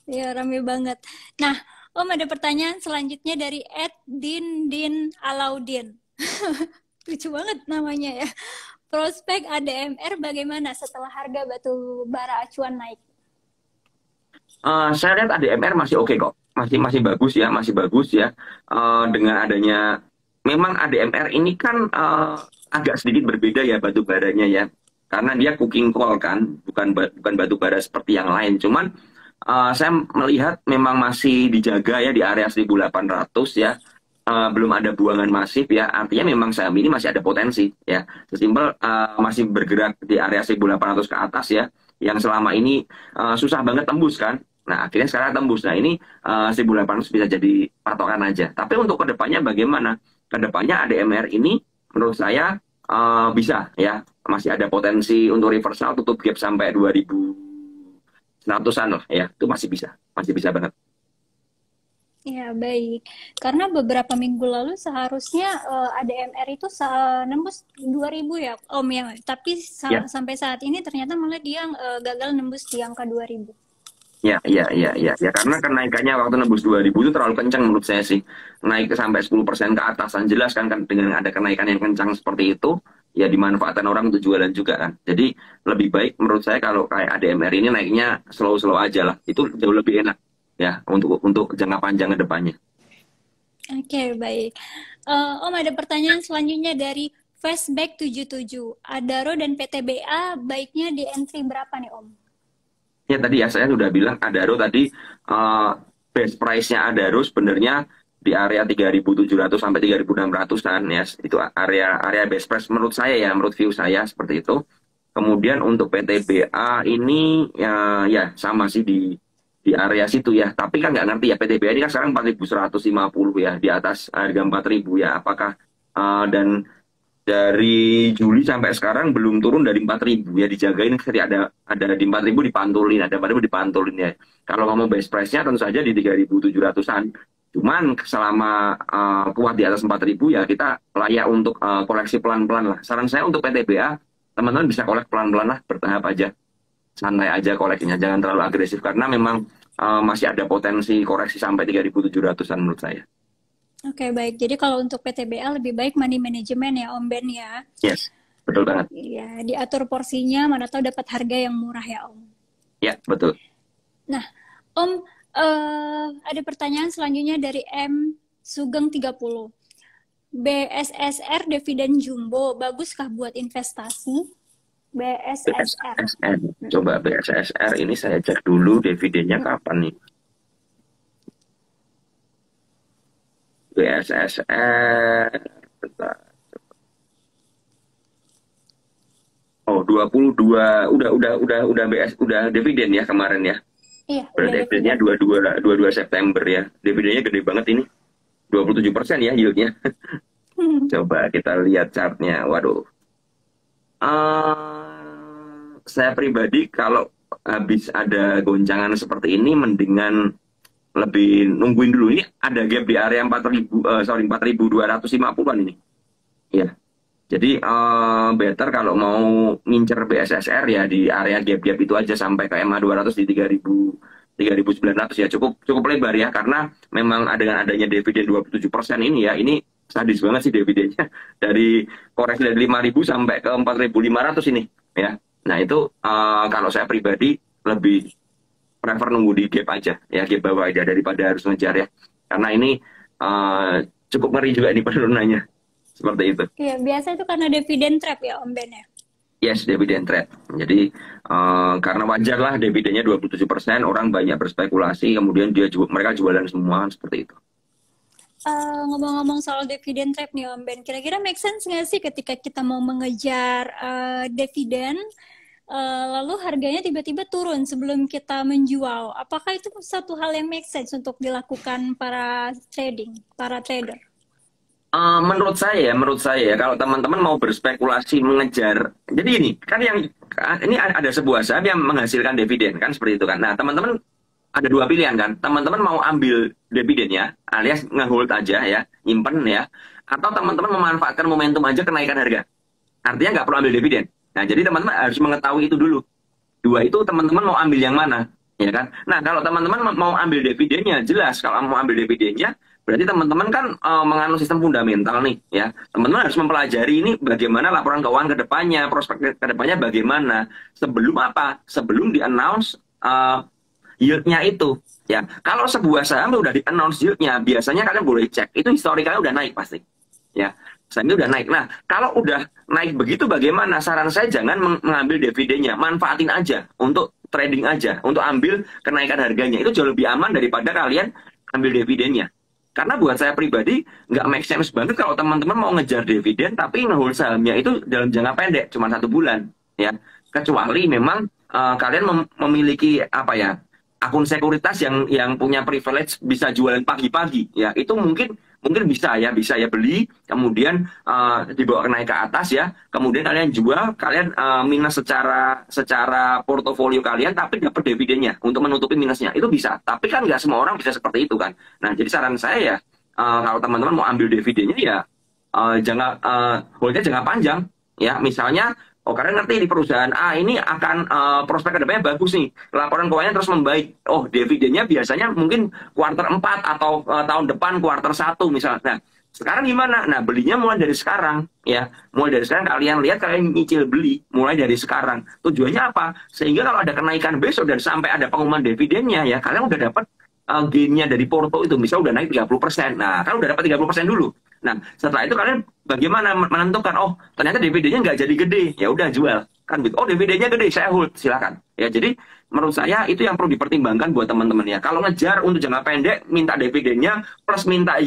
Ya, rame banget. Nah, Om ada pertanyaan selanjutnya dari @Din Alaudin. Lucu banget namanya ya. Prospek ADMR bagaimana setelah harga batu bara acuan naik? Saya lihat ADMR masih oke kok, masih masih bagus ya, masih bagus ya. Dengan adanya, memang ADMR ini kan agak sedikit berbeda ya batu baranya ya, karena dia cooking coal kan, bukan batu bara seperti yang lain. Cuman saya melihat memang masih dijaga ya di area 1.800 ya. Belum ada buangan masif ya, artinya memang saham ini masih ada potensi ya. Sesimpel masih bergerak di area 1.800 ke atas ya, yang selama ini susah banget tembus kan. Nah, akhirnya sekarang tembus. Nah, ini 1.800 bisa jadi patokan aja. Tapi untuk kedepannya bagaimana? Kedepannya ADMR ini menurut saya bisa ya, masih ada potensi untuk reversal tutup gap sampai 2.100-an lah ya, itu masih bisa banget. Ya, baik. Karena beberapa minggu lalu seharusnya ADMR itu nembus 2.000 ya, Om ya. Tapi Ya, sampai saat ini ternyata malah dia gagal nembus di angka 2.000. ya, karena kenaikannya waktu nembus 2.000 itu terlalu kencang menurut saya sih. Naik sampai 10% ke atasan jelas kan, dengan ada kenaikan yang kencang seperti itu, ya dimanfaatkan orang untuk jualan juga kan. Jadi lebih baik menurut saya kalau kayak ADMR ini naiknya slow-slow aja lah. Itu jauh lebih enak ya untuk jangka panjang ke depannya. Oke, baik. Om ada pertanyaan selanjutnya dari Fastback77. Adaro dan PTBA baiknya di entry berapa nih, Om? Ya tadi ya saya sudah bilang Adaro tadi best price-nya Adaro sebenarnya di area 3.700 sampai 3.600-an ya. Itu area best price menurut saya ya, menurut view saya seperti itu. Kemudian untuk PTBA ini ya sama sih di area situ ya. Tapi kan nggak ngerti ya, PTBA ini kan sekarang 4.150 ya, di atas harga 4.000 ya. Apakah dan dari Juli sampai sekarang belum turun dari 4.000 ya, dijagain ketika ada di 4.000 dipantulin, ada 4.000 dipantulin ya. Kalau kamu best price-nya tentu saja di 3.700-an. Cuman selama kuat di atas 4.000 ya kita layak untuk koleksi pelan-pelan lah. Saran saya untuk PTBA, teman-teman bisa kolek pelan-pelan lah, bertahap aja. santai aja koleksinya, jangan terlalu agresif karena memang masih ada potensi koreksi sampai 3.700-an menurut saya. Oke, baik. Jadi kalau untuk PTBA lebih baik money management ya, Om Ben ya. Yes, betul banget. Iya, diatur porsinya, mana tahu dapat harga yang murah ya, Om. Ya, betul. Nah, Om, ada pertanyaan selanjutnya dari M Sugeng 30. BSSR dividen jumbo, baguskah buat investasi? BSSR. BSSR. Coba BSSR ini saya cek dulu dividennya kapan nih. BSSR. Bentar. Oh, 22 udah dividen ya kemarin ya. Iya, Berarti dividennya 22 September ya. Dividennya gede banget ini. 27% ya yieldnya. Coba kita lihat chartnya. Waduh. Saya pribadi kalau habis ada goncangan seperti ini mendingan lebih nungguin dulu. Ini ada gap di area 4.250-an ini. Ya. Jadi better kalau mau ngincer BSSR ya di area gap-gap itu aja sampai ke MA 200 di 3.900 ya, cukup lebar ya, karena memang dengan adanya dividen 27% ini ya, ini sadis banget sih dividennya dari koreksi dari 5.000 sampai ke 4.500 ini ya. Nah itu kalau saya pribadi lebih prefer nunggu di gap aja ya, gap bawah aja daripada harus ngejar ya, karena ini cukup ngeri juga ini penurunannya. Seperti itu. Iya, biasa itu karena dividen trap ya, Om Ben ya? Yes, dividen trap. Jadi, karena wajar lah dividennya 27%, orang banyak berspekulasi, kemudian mereka jualan semua, seperti itu. Ngomong-ngomong soal dividen trap nih, Om Ben, kira-kira make sense nggak sih ketika kita mau mengejar dividen, lalu harganya tiba-tiba turun sebelum kita menjual? Apakah itu satu hal yang make sense untuk dilakukan para trader? Menurut saya ya, kalau teman-teman mau berspekulasi mengejar, jadi ini kan ini ada sebuah saham yang menghasilkan dividen kan, seperti itu kan. Nah, teman-teman ada dua pilihan kan. Teman-teman mau ambil dividennya, alias ngehold aja ya, nyimpen ya, atau teman-teman memanfaatkan momentum aja kenaikan harga. Artinya nggak perlu ambil dividen. Nah, jadi teman-teman harus mengetahui itu dulu. Dua itu teman-teman mau ambil yang mana, ya kan? Nah, kalau teman-teman mau ambil dividennya, jelas kalau mau ambil dividennya, berarti teman-teman kan menganut sistem fundamental nih, ya. Teman-teman harus mempelajari ini bagaimana laporan keuangan ke depannya, prospek ke depannya bagaimana. Sebelum apa? Sebelum di-announce yield-nya itu, ya. Kalau sebuah saham udah di-announce yield-nya, biasanya kalian boleh cek, itu historikalnya udah naik pasti, ya. Sahamnya udah naik. Nah, kalau udah naik begitu bagaimana? Saran saya jangan mengambil dividennya, manfaatin aja untuk trading aja, untuk ambil kenaikan harganya. Itu jauh lebih aman daripada kalian ambil dividennya. Karena buat saya pribadi, nggak make sense banget kalau teman-teman mau ngejar dividen, tapi ngehold sahamnya itu dalam jangka pendek, cuma 1 bulan. Ya. Kecuali memang kalian memiliki apa ya, akun sekuritas yang punya privilege bisa jualan pagi-pagi. Ya, itu mungkin bisa ya beli, kemudian dibawa naik ke atas ya, kemudian kalian jual, kalian minus secara portofolio kalian, tapi dapat dividennya untuk menutupi minusnya, itu bisa. Tapi kan nggak semua orang bisa seperti itu kan. Nah, jadi saran saya ya, kalau teman-teman mau ambil dividennya ya jangan holdnya jangan panjang ya. Misalnya, oh kalian ngerti di perusahaan A ini akan prospek kedepannya bagus nih, laporan keuangannya terus membaik. Oh, dividennya biasanya mungkin kuartal 4 atau tahun depan kuartal 1 misalnya. Nah, sekarang gimana? Nah, belinya mulai dari sekarang ya. Mulai dari sekarang kalian lihat, kalian nyicil beli mulai dari sekarang. Tujuannya apa? Sehingga kalau ada kenaikan besok dan sampai ada pengumuman dividennya ya, kalian udah dapat gainnya dari porto itu, misal udah naik 30%. Nah, kan udah dapat 30% dulu. Nah, setelah itu kalian bagaimana menentukan, oh ternyata dividennya nggak jadi gede, ya udah jual. Kan gitu, oh dividennya gede, saya hold, silakan. Ya, jadi menurut saya itu yang perlu dipertimbangkan buat teman-teman ya. Kalau ngejar untuk jangka pendek, minta dividennya, plus minta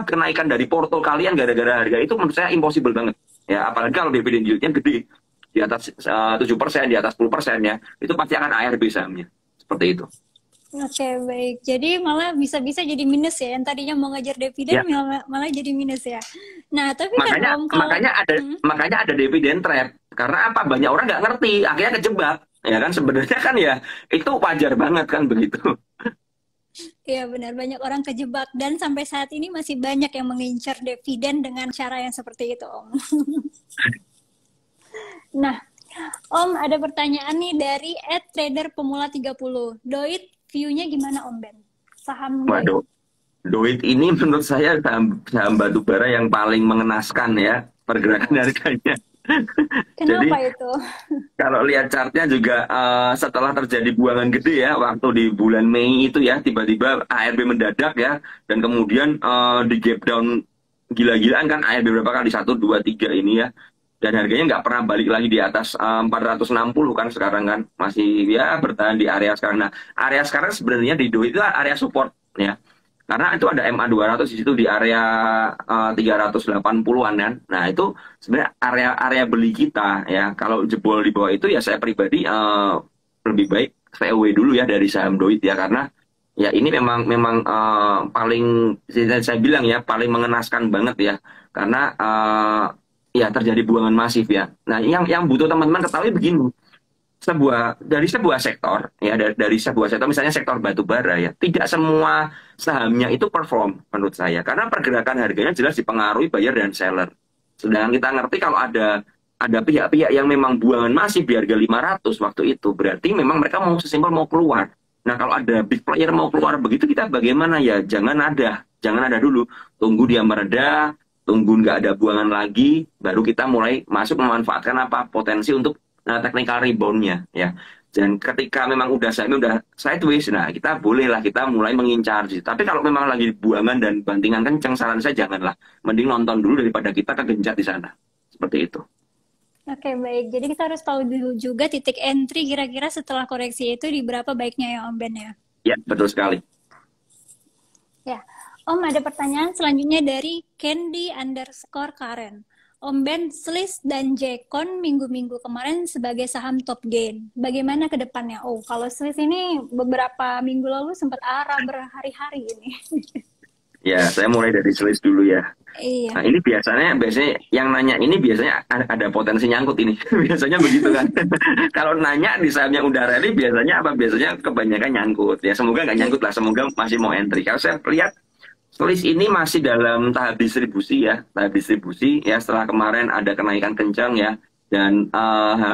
kenaikan dari porto kalian gara-gara harga, itu menurut saya impossible banget. Ya, apalagi kalau dividen yieldnya gede, di atas 7%, di atas 10% ya, itu pasti akan ARB sahamnya. Seperti itu. Oke, baik. Jadi malah bisa-bisa jadi minus ya. Yang tadinya mau ngejar dividen Ya. malah jadi minus ya. Nah, tapi Makanya kan Om, kalau makanya ada dividen trap. Karena apa? Banyak orang nggak ngerti, akhirnya kejebak. Ya kan, sebenarnya kan ya itu wajar banget kan begitu. iya benar, banyak orang kejebak dan sampai saat ini masih banyak yang mengincar dividen dengan cara yang seperti itu, Om. Nah, Om, ada pertanyaan nih dari @trader_pemula30. Doit view-nya gimana Om Ben? Saham Doit. Waduh, Doit ini menurut saya saham batu bara yang paling mengenaskan ya pergerakan harganya. Jadi Kenapa itu? kalau lihat chartnya juga setelah terjadi buangan gede ya waktu di bulan Mei itu ya tiba-tiba ARB mendadak ya dan kemudian di gap down gila-gilaan kan ARB berapa kali 1, 2, 3 ini ya dan harganya nggak pernah balik lagi di atas 460 kan sekarang kan masih ya bertahan di area sekarang. Nah area sekarang sebenarnya di Dow itu area support ya karena itu ada MA 200 di situ di area 380-an kan. Nah, itu sebenarnya area beli kita ya. Kalau jebol di bawah itu ya saya pribadi lebih baik stay away dulu ya dari saham Doit ya karena ya ini memang memang paling saya bilang ya paling mengenaskan banget ya karena ya terjadi buangan masif ya. Nah, yang butuh teman-teman ketahui begini dari sebuah sektor ya dari sebuah sektor misalnya sektor batu bara ya tidak semua sahamnya itu perform menurut saya karena pergerakan harganya jelas dipengaruhi buyer dan seller. Sedangkan kita ngerti kalau ada pihak-pihak yang memang buangan masif di harga 500 waktu itu berarti memang mereka mau sesimpel mau keluar. Nah kalau ada big player mau keluar begitu kita bagaimana ya jangan ada dulu tunggu dia mereda tunggu nggak ada buangan lagi baru kita mulai masuk memanfaatkan apa potensi untuk technical rebound-nya ya. Dan ketika memang udah sideways, nah kita bolehlah kita mulai mengincar. Tapi kalau memang lagi buangan dan bantingan kenceng, saran saya janganlah. Mending nonton dulu daripada kita kegencat di sana. Seperti itu. Oke, baik. Jadi kita harus tahu dulu juga titik entry kira-kira setelah koreksi itu di berapa baiknya ya Om Ben ya? Ya, betul sekali. Ya, Om ada pertanyaan selanjutnya dari Candy_Karen. Om Ben, Sliss dan Jekon minggu-minggu kemarin sebagai saham top gain. Bagaimana ke depannya? Oh, kalau Sliss ini beberapa minggu lalu sempat arah berhari-hari ini. Ya, saya mulai dari Sliss dulu ya. Iya. Nah, ini biasanya yang nanya ini biasanya ada potensi nyangkut ini. Biasanya begitu kan. Kalau nanya di saham yang udah rally biasanya apa? Biasanya kebanyakan nyangkut. Ya, semoga nggak nyangkut lah. Semoga masih mau entry. Kalau saya lihat Sliss ini masih dalam tahap distribusi ya, setelah kemarin ada kenaikan kencang ya, dan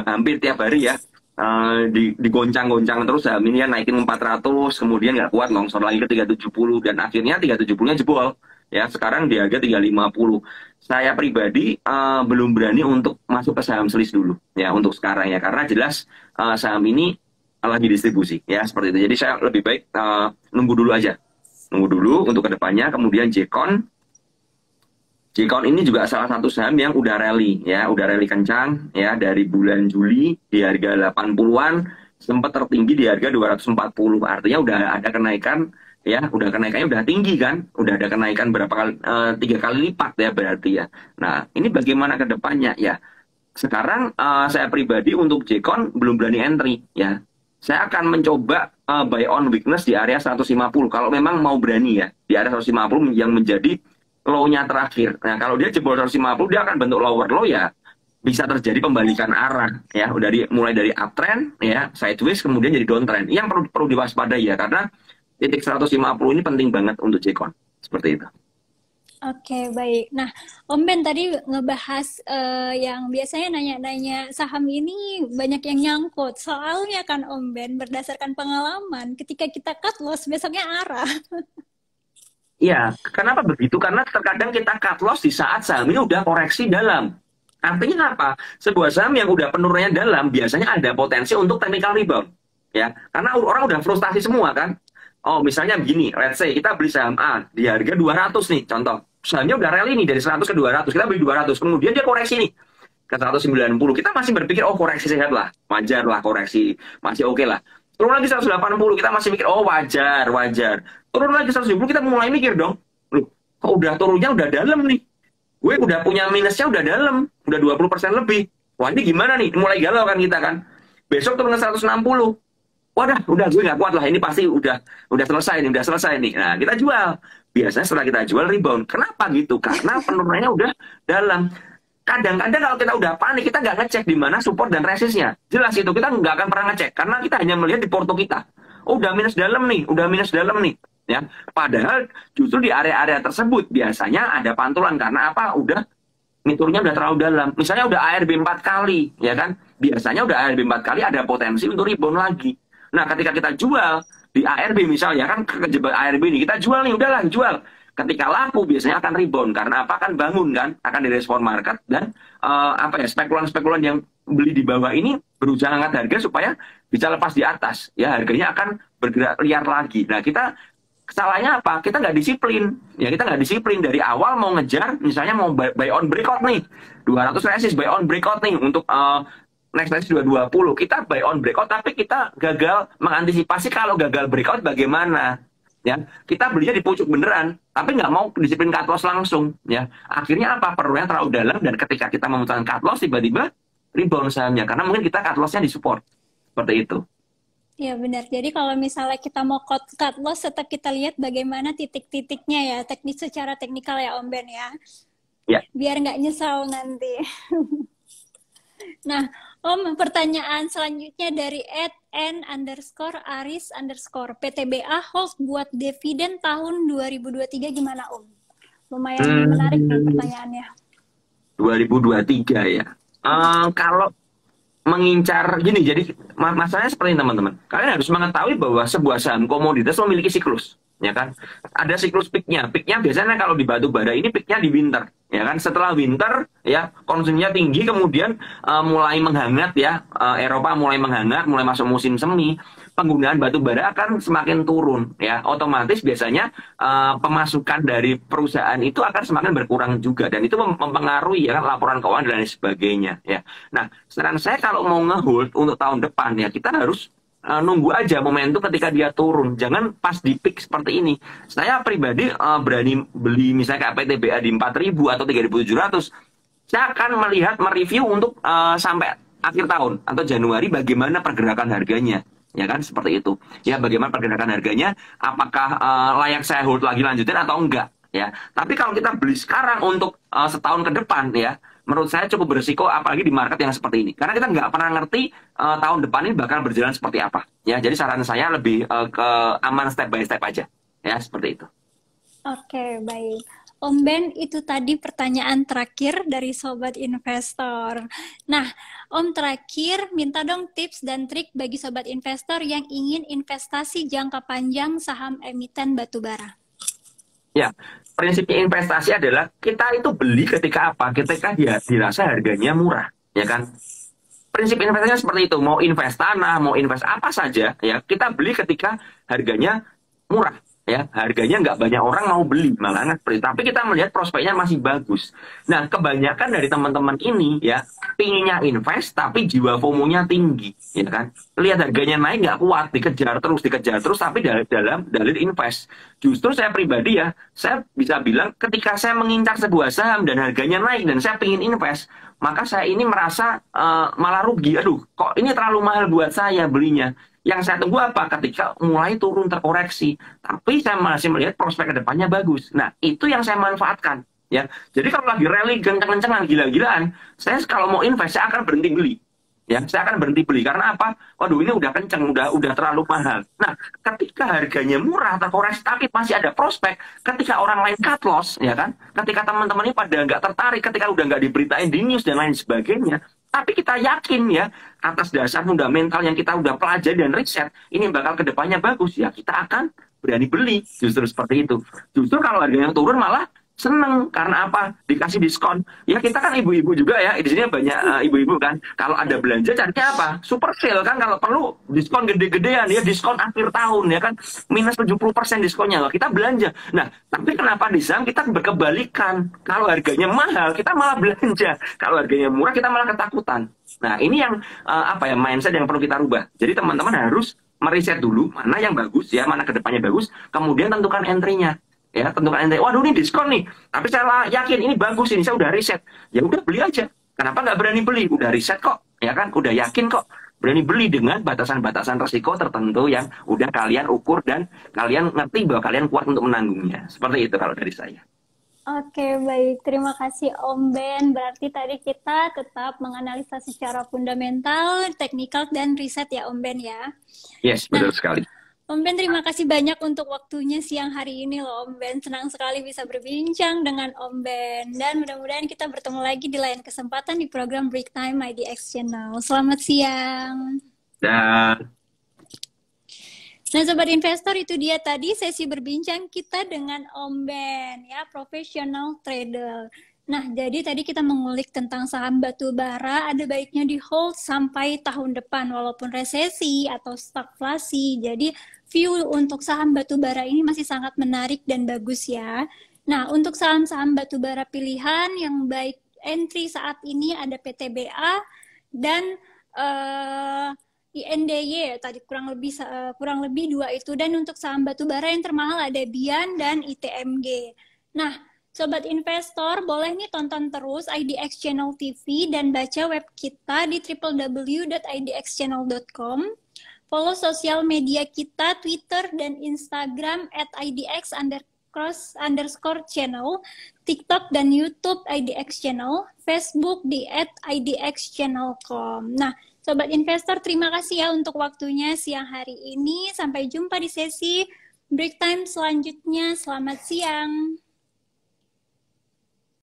hampir tiap hari ya digoncang-goncang terus saham ini ya naikin 400, kemudian nggak kuat longsor lagi ke 370 dan akhirnya 370-nya jebol ya, sekarang di harga 350. Saya pribadi belum berani untuk masuk ke saham Sliss dulu ya untuk sekarang ya, karena jelas saham ini lagi distribusi ya seperti itu. Jadi saya lebih baik nunggu dulu aja. Nunggu dulu untuk kedepannya. Kemudian Jekon ini juga salah satu saham yang udah rally ya, udah rally kencang ya dari bulan Juli di harga 80-an sempat tertinggi di harga 240. Artinya udah ada kenaikan ya, kenaikannya udah tinggi kan, udah ada kenaikan berapa kali 3 kali lipat ya berarti ya. Nah, ini bagaimana kedepannya ya? Sekarang saya pribadi untuk Jekon belum berani entry ya. Saya akan mencoba buy on weakness di area 150 kalau memang mau berani ya di area 150 yang menjadi low-nya terakhir. Nah kalau dia jebol 150 dia akan bentuk lower low ya bisa terjadi pembalikan arah ya mulai dari uptrend ya sideways kemudian jadi downtrend. Yang perlu diwaspadai ya karena titik 150 ini penting banget untuk Jekon seperti itu. Oke, baik. Nah, Om Ben tadi ngebahas yang biasanya nanya-nanya saham ini banyak yang nyangkut. Soalnya kan Om Ben, berdasarkan pengalaman, ketika kita cut loss, besoknya arah. Iya, kenapa begitu? Karena terkadang kita cut loss di saat saham ini udah koreksi dalam. Artinya apa? Sebuah saham yang udah penurunannya dalam, biasanya ada potensi untuk technical rebound. Ya, karena orang udah frustasi semua kan. Oh, misalnya begini, let's say kita beli saham A di harga 200 nih, contoh. Sahamnya udah rally nih dari 100 ke 200, kita beli 200, kemudian dia koreksi nih ke 190. Kita masih berpikir, oh koreksi sehat lah, wajar lah koreksi, masih oke lah. Turun lagi 180, kita masih mikir, oh wajar. Turun lagi 170, kita mulai mikir dong, loh, kok udah turunnya udah dalam nih. Gue udah punya minusnya udah dalam, udah 20% lebih. Wah ini gimana nih, mulai galau kan kita kan. Besok turun ke 160. Wadah, udah gue nggak kuat lah, ini pasti udah selesai nih. Nah, kita jual. Biasanya setelah kita jual rebound. Kenapa gitu? Karena penurunannya udah dalam. Kadang-kadang kalau kita udah panik, kita nggak ngecek di mana support dan resistnya. Jelas itu, kita nggak akan pernah ngecek. Karena kita hanya melihat di porto kita. Oh, udah minus dalam nih. Ya, padahal justru di area-area tersebut biasanya ada pantulan. Karena apa? Udah ini turunnya udah terlalu dalam. Misalnya udah ARB 4 kali, ya kan? Biasanya udah ARB 4 kali ada potensi untuk rebound lagi. Nah, ketika kita jual di ARB misalnya kan kejebak ARB ini, kita jual nih, udahlah jual. Ketika laku biasanya akan rebound karena apa? Kan bangun kan, akan direspon market dan apa ya, spekulan-spekulan yang beli di bawah ini berusaha angkat harga supaya bisa lepas di atas. Ya, harganya akan bergerak liar lagi. Nah, kita salahnya apa? Kita nggak disiplin. Ya, kita nggak disiplin dari awal mau ngejar, misalnya mau buy on breakout nih, 200 resist buy on breakout nih untuk next resist 220. Kita buy on breakout, tapi kita gagal mengantisipasi kalau gagal breakout bagaimana. Ya, kita belinya di pucuk beneran, tapi nggak mau disiplin cut loss langsung. Ya, akhirnya apa? Perlunya terlalu dalam dan ketika kita memutuskan cut loss tiba-tiba rebound sahamnya karena mungkin kita cut lossnya di support seperti itu. Ya benar. Jadi kalau misalnya kita mau cut loss, tetap kita lihat bagaimana titik-titiknya ya, teknik secara teknikal ya Om Ben ya. Ya. Biar nggak nyesal nanti. Nah, Om, pertanyaan selanjutnya dari @n_aris_ PTBA hold buat dividen tahun 2023 gimana Om? Lumayan menarik nih pertanyaannya. 2023 ya. Kalau mengincar gini, jadi masalahnya seperti ini teman-teman. Kalian harus mengetahui bahwa sebuah saham komoditas memiliki siklus, ya kan? Ada siklus peaknya. Peaknya biasanya kalau di batu bara ini peaknya di winter, ya kan? Setelah winter, ya konsumsinya tinggi, kemudian mulai menghangat, ya. Eropa mulai menghangat, mulai masuk musim semi. Penggunaan batu bara akan semakin turun, ya. Otomatis biasanya pemasukan dari perusahaan itu akan semakin berkurang juga, dan itu mempengaruhi ya kan laporan keuangan dan lain sebagainya, ya. Nah, saran saya kalau mau ngehold untuk tahun depan ya kita harus nunggu aja momentum ketika dia turun, jangan pas di peak seperti ini. Saya pribadi berani beli misalnya kayak PTBA di 4.000 atau 3.700. Saya akan mereview untuk sampai akhir tahun atau Januari bagaimana pergerakan harganya. Ya kan, seperti itu. Ya, bagaimana pergerakan harganya, apakah layak saya hold lagi lanjutin atau enggak, ya. Tapi kalau kita beli sekarang untuk setahun ke depan, ya, menurut saya cukup berisiko, apalagi di market yang seperti ini. Karena kita nggak pernah ngerti tahun depan ini bakal berjalan seperti apa. Ya, jadi saran saya lebih ke aman step by step aja. Ya, seperti itu. Oke, baik. Om Ben, itu tadi pertanyaan terakhir dari Sobat Investor. Nah, Om terakhir minta dong tips dan trik bagi Sobat Investor yang ingin investasi jangka panjang saham emiten batubara. Ya, prinsipnya investasi adalah kita itu beli ketika apa? Ketika dia dirasa harganya murah, ya kan? Prinsip investasinya seperti itu. Mau invest tanah, mau invest apa saja, ya kita beli ketika harganya murah. Ya, harganya nggak banyak orang mau beli, malah tapi kita melihat prospeknya masih bagus. Nah, kebanyakan dari teman-teman ini ya pinginnya invest tapi jiwa FOMO-nya tinggi, ya kan? Lihat harganya naik nggak kuat, dikejar terus, tapi dalam dalil invest. Justru saya pribadi ya, saya bisa bilang ketika saya mengincar sebuah saham dan harganya naik dan saya pingin invest, maka saya ini merasa malah rugi. Aduh, kok ini terlalu mahal buat saya belinya. Yang saya tunggu apa? Ketika mulai turun terkoreksi. Tapi saya masih melihat prospek kedepannya bagus. Nah, itu yang saya manfaatkan. Ya, jadi kalau lagi rally kencang-kencangan, gila-gilaan, saya kalau mau invest, saya akan berhenti beli. Ya, saya akan berhenti beli. Karena apa? Waduh, ini udah kencang, udah terlalu mahal. Nah, ketika harganya murah, terkoreksi, tapi masih ada prospek, ketika orang lain cut loss, ya kan? Ketika teman-teman ini pada nggak tertarik, ketika udah nggak diberitain di news dan lain sebagainya, tapi kita yakin ya, atas dasar fundamental yang kita udah pelajari dan riset, ini bakal kedepannya bagus, ya kita akan berani beli. Justru seperti itu. Justru kalau harganya turun malah seneng. Karena apa? Dikasih diskon. Ya kita kan ibu-ibu juga ya, di sini banyak ibu-ibu kan. Kalau ada belanja carinya apa? Super sale kan, kalau perlu diskon gede-gedean ya, diskon akhir tahun ya kan, minus 70% diskonnya. Kita belanja. Nah, tapi kenapa di saham kita berkebalikan? Kalau harganya mahal, kita malah belanja. Kalau harganya murah, kita malah ketakutan. Nah, ini yang mindset yang perlu kita rubah. Jadi teman-teman harus meriset dulu mana yang bagus ya, mana kedepannya bagus, kemudian tentukan entry-nya. Ya, tentukan entry. Waduh, ini diskon nih. Tapi saya yakin ini bagus, ini saya udah riset. Ya udah beli aja. Kenapa nggak berani beli? Udah riset kok, ya kan? Udah yakin kok. Berani beli dengan batasan-batasan resiko tertentu yang udah kalian ukur dan kalian ngerti bahwa kalian kuat untuk menanggungnya. Seperti itu kalau dari saya. Oke, baik. Terima kasih Om Ben. Berarti tadi kita tetap menganalisa secara fundamental, teknikal, dan riset ya Om Ben ya. Yes, betul sekali. Om Ben, terima kasih banyak untuk waktunya siang hari ini loh Om Ben. Senang sekali bisa berbincang dengan Om Ben. Dan mudah-mudahan kita bertemu lagi di lain kesempatan di program Break Time IDX Channel. Selamat siang. Dan Nah, Sobat Investor, itu dia tadi sesi berbincang kita dengan Om Ben, ya, professional trader. Nah, jadi tadi kita mengulik tentang saham batu bara, ada baiknya di hold sampai tahun depan, walaupun resesi atau stagflasi. Jadi, view untuk saham batu bara ini masih sangat menarik dan bagus ya. Nah, untuk saham-saham batu bara pilihan yang baik entry saat ini ada PTBA dan INDY tadi kurang lebih dua itu, dan untuk saham batubara yang termahal ada Bian dan ITMG. Nah, sobat investor boleh nih tonton terus IDX Channel TV dan baca web kita di www.idxchannel.com. Follow sosial media kita Twitter dan Instagram @idx_channel, TikTok dan YouTube IDX Channel, Facebook di @idxchannel.com. Nah, Sobat Investor, terima kasih ya untuk waktunya siang hari ini. Sampai jumpa di sesi break time selanjutnya. Selamat siang.